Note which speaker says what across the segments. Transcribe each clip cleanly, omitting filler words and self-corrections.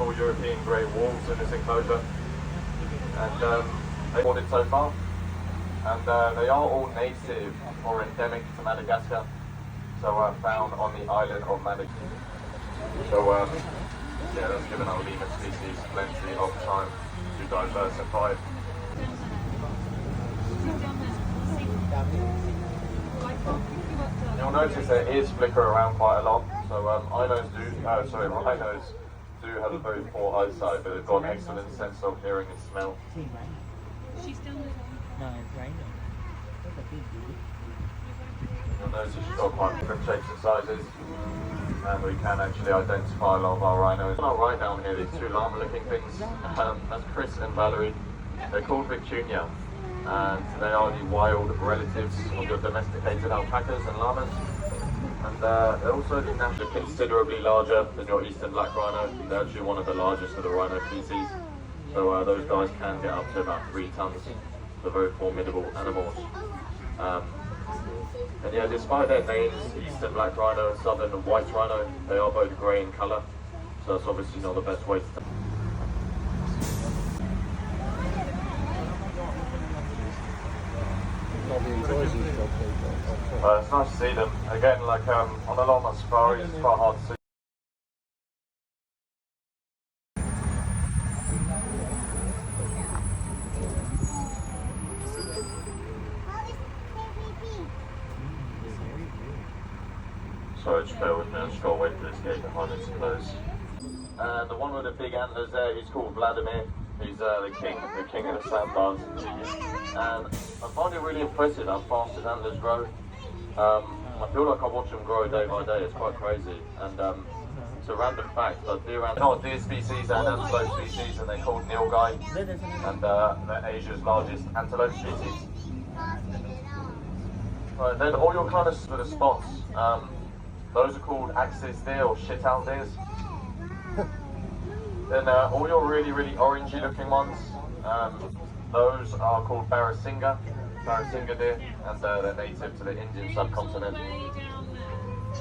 Speaker 1: small European grey wolves in this enclosure, and they've bought it so far. And they are all native or endemic to Madagascar, so found on the island of Madagascar. So yeah, that's given our lemur species plenty of time to diversify. You'll notice their ears flicker around quite a lot. So rhinos do have a very poor eyesight, but they've got an excellent sense of hearing and smell.
Speaker 2: She's still little.
Speaker 3: No, it's rhino.
Speaker 1: You'll notice she's got quite different shapes and sizes, and we can actually identify a lot of our rhinos. Not right down here, these two llama-looking things. That's Chris and Valerie. They're called Vicuña, and they are the wild relatives of your domesticated alpacas and llamas. And they're also considerably larger than your eastern black rhino. They're actually one of the largest of the rhino species. So those guys can get up to about 3 tons. They're very formidable animals. And yeah, despite their names, eastern black rhino and southern white rhino, they are both grey in colour. So that's obviously not the best way to tell. It's nice to see them. Again, like on a lot of my safaris, it's quite hard to see. Sorry, just bear with me, I've just got to wait for this gate behind it to close. And the one with the big antlers there, he's called Vladimir. He's the king of the sandbars. And I find it really impressive how fast his antlers grow. I feel like I watch them grow day by day, it's quite crazy. And it's a random fact, but they're not a deer species and antelope species, and they're called nilgai. And they're Asia's largest antelope species. Right, then all your kind of sort of spots, those are called axis deer or shit-out deers. Then all your really orangey looking ones, those are called Barasingha deer, and they're native to the Indian subcontinent.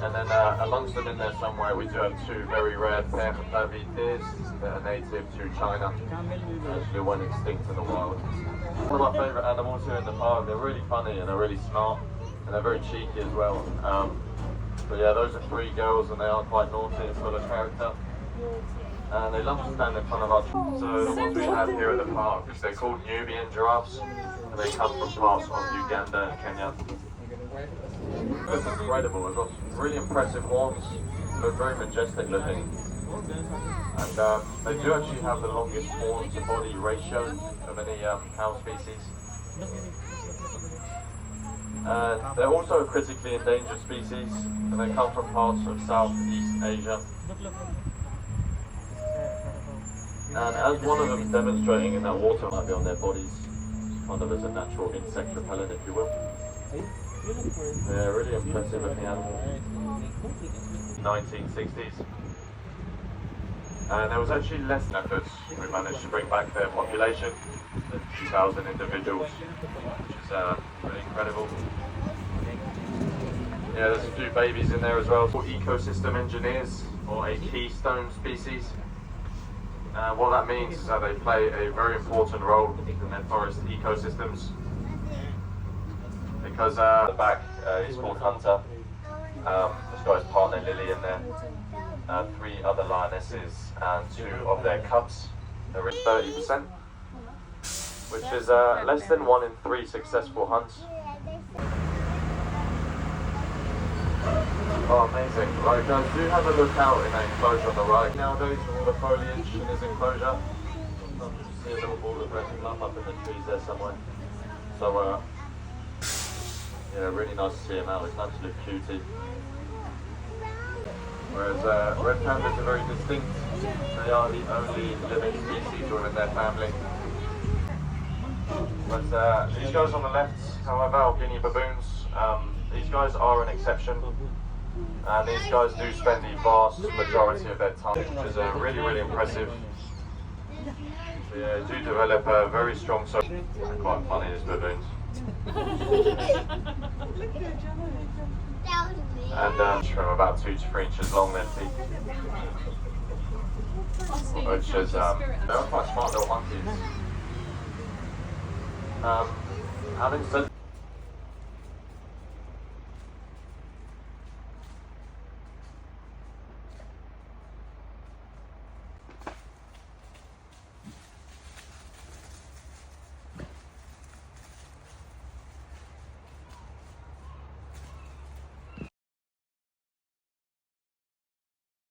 Speaker 1: And then amongst them in there somewhere we do have 2 very rare pair of David deers that are native to China. Actually went extinct in the wild. One of my favourite animals here in the park. They're really funny and they're really smart and they're very cheeky as well. But yeah, those are 3 girls and they are quite naughty and full of character. And they love to stand in front of us. So the ones we have here at the park, they're called Nubian giraffes, and they come from parts of Uganda and Kenya. It's incredible, they've got some really impressive horns, they're very majestic looking. And they do actually have the longest horn to body ratio of any cow species. They're also a critically endangered species, and they come from parts of Southeast Asia. And as one of them is demonstrating in that water might be on their bodies, kind of as a natural insect repellent, if you will. They're really impressive looking animals. 1960s. And there was actually less efforts. We managed to bring back their population, the 2,000 individuals, which is really incredible. Yeah, there's a few babies in there as well. Ecosystem engineers, or a keystone species. What that means is that they play a very important role in their forest ecosystems. Because the back is called Hunter. This guy's partner Lily in there. 3 other lionesses and 2 of their cubs. They're at 30%, which is less than 1 in 3 successful hunts. Oh, amazing. Right, guys, do have a look out in that enclosure on the right. Nowadays, with all the foliage in this enclosure, you see a little ball of red fluff up in the trees there somewhere. So, yeah, really nice to see him out. He's an absolute cutie. Whereas red pandas are very distinct. They are the only living species within their family. But these guys on the left, however, are Guinea baboons. These guys are an exception. And these guys do spend the vast majority of their time, which is really impressive. So yeah, do develop a very strong social. They're quite funny, these baboons. And from about 2 to 3 inches long, their teeth. which is, they're quite smart little monkeys. Having said